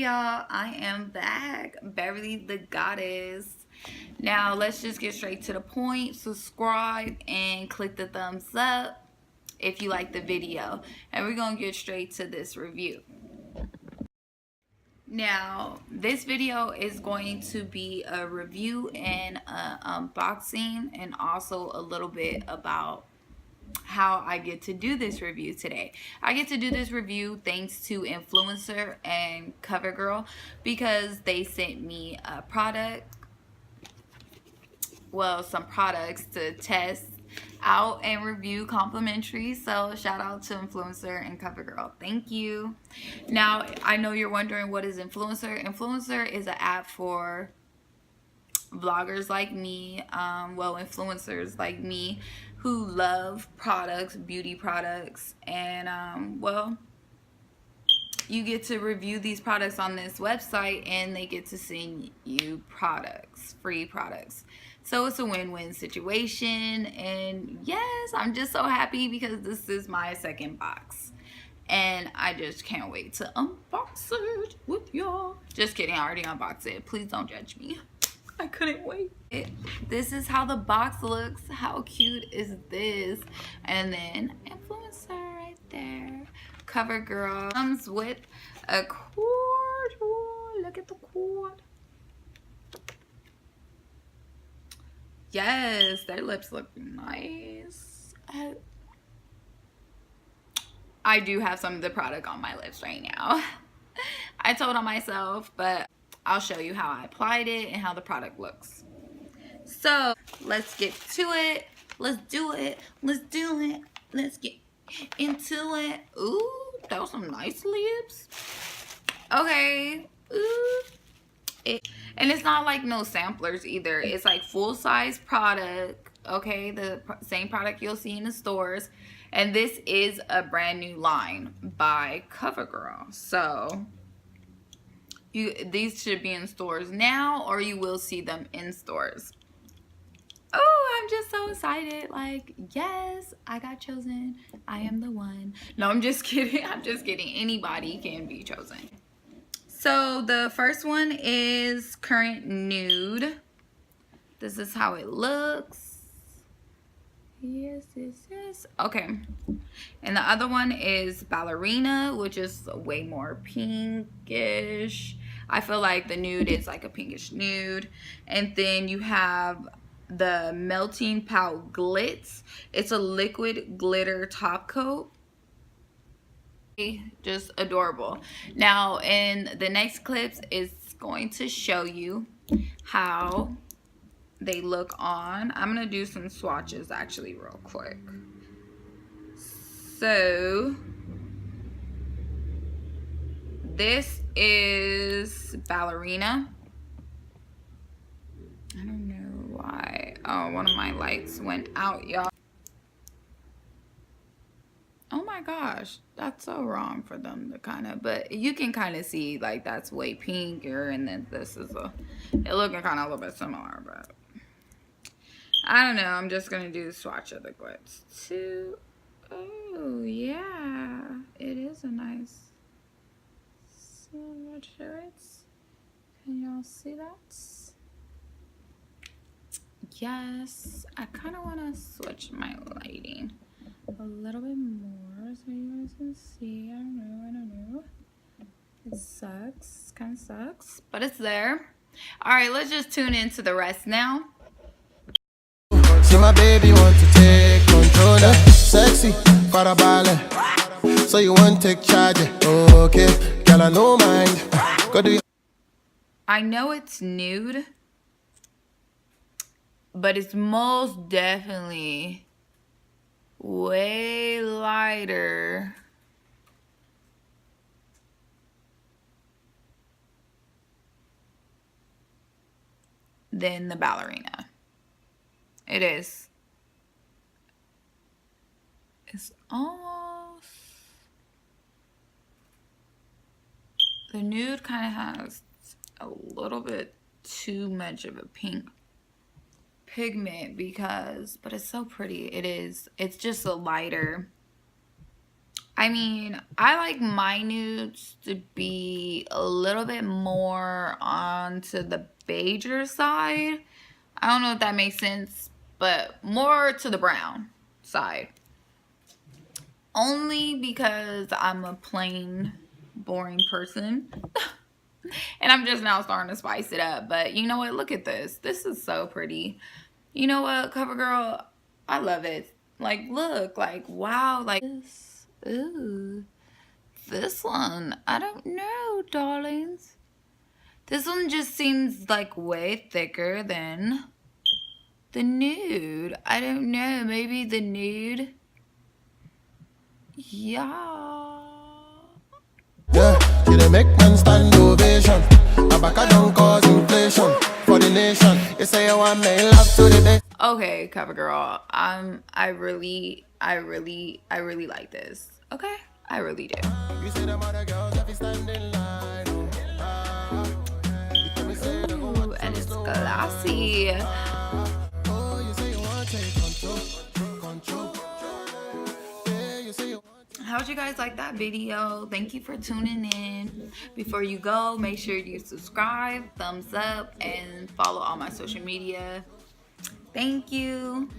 y'all, I am back, Beverly the Goddess. Now let's just get straight to the point. Subscribe and click the thumbs up if you like the video, and we're gonna get straight to this review. Now this video is going to be a review and unboxing, and also a little bit about how I get to do this review today. I get to do this review thanks to Influencer and Covergirl, because they sent me a product, well, some products to test out and review complimentary. So shout out to Influencer and Covergirl. Thank you. Now, I know you're wondering, what is Influencer? Influencer is an app for vloggers like me, well, influencers like me who love products, beauty products, and well, you get to review these products on this website, and they get to send you products, free products. So it's a win-win situation, and yes, I'm just so happy because this is my second box, and I just can't wait to unbox it with y'all. Just kidding, I already unboxed it. Please don't judge me. I couldn't wait. This is how the box looks. How cute is this? And then Influencer right there. Covergirl comes with a cord. Ooh, look at the cord. Yes, their lips look nice. I do have some of the product on my lips right now. I told on myself, but I'll show you how I applied it and how the product looks. So let's get to it. Let's do it. Let's do it. Let's get into it. Ooh, those some nice lips. Okay. Ooh. And it's not like no samplers either. It's like full-size product. Okay, the same product you'll see in the stores. And this is a brand new line by Covergirl. So these should be in stores now, or you will see them in stores. Oh, I'm just so excited. Like, yes, I got chosen. I am the one. No, I'm just kidding. I'm just kidding. Anybody can be chosen. So the first one is Current Nude. This is how it looks. Yes, yes, yes. Okay. And the other one is Ballerina, which is way more pinkish. I feel like the nude is like a pinkish nude. And then you have the Melting Pout Glitz. It's a liquid glitter top coat. Just adorable. Now in the next clips, it's going to show you how they look on. I'm gonna do some swatches actually real quick. So this is Ballerina. I don't know why. Oh, one of my lights went out, y'all. Oh my gosh, that's so wrong for them to kind of, but you can kind of see like that's way pinker, and then this is it looking kind of a little bit similar, but I don't know. I'm just gonna do the swatch of the glitz too. Oh yeah, it is a nice swatch. Can y'all see that? Yes, I kind of want to switch my lighting a little bit more so you guys can see. I don't know. It sucks, kind of sucks, but it's there. All right, let's just tune into the rest now. See my baby want to take control, sexy for a ballet. So you want to take charge, okay? Girl, I no mind. Go do. I know it's nude, but it's most definitely way lighter than the Ballerina. It is. It's almost, the nude kind of has a little bit too much of a pink pigment, but it's so pretty. It is. It's just a lighter I mean, I like my nudes to be a little bit more onto the beiger side. I don't know if that makes sense, but more to the brown side. Only because I'm a plain, boring person. And I'm just now starting to spice it up. But you know what? Look at this. This is so pretty. You know what, Covergirl? I love it. Like, look. Like, wow. Like, this. Ooh. This one. I don't know, darlings. This one just seems like way thicker than the nude. I don't know. Maybe the nude. Yeah. Yeah, you dey make man stand ovation. Abaka don't cause inflation for the nation. You say you want me love to the best. Okay, Covergirl. I really like this. Okay, I really do. You see them other girls that be standing line. You tell me say they go Ooh, want and it's slow. glassy. Oh, you say you want take control. Yeah, you say you want. How'd you guys like that video? Thank you for tuning in. Before you go, make sure you subscribe, thumbs up, and follow all my social media. Thank you.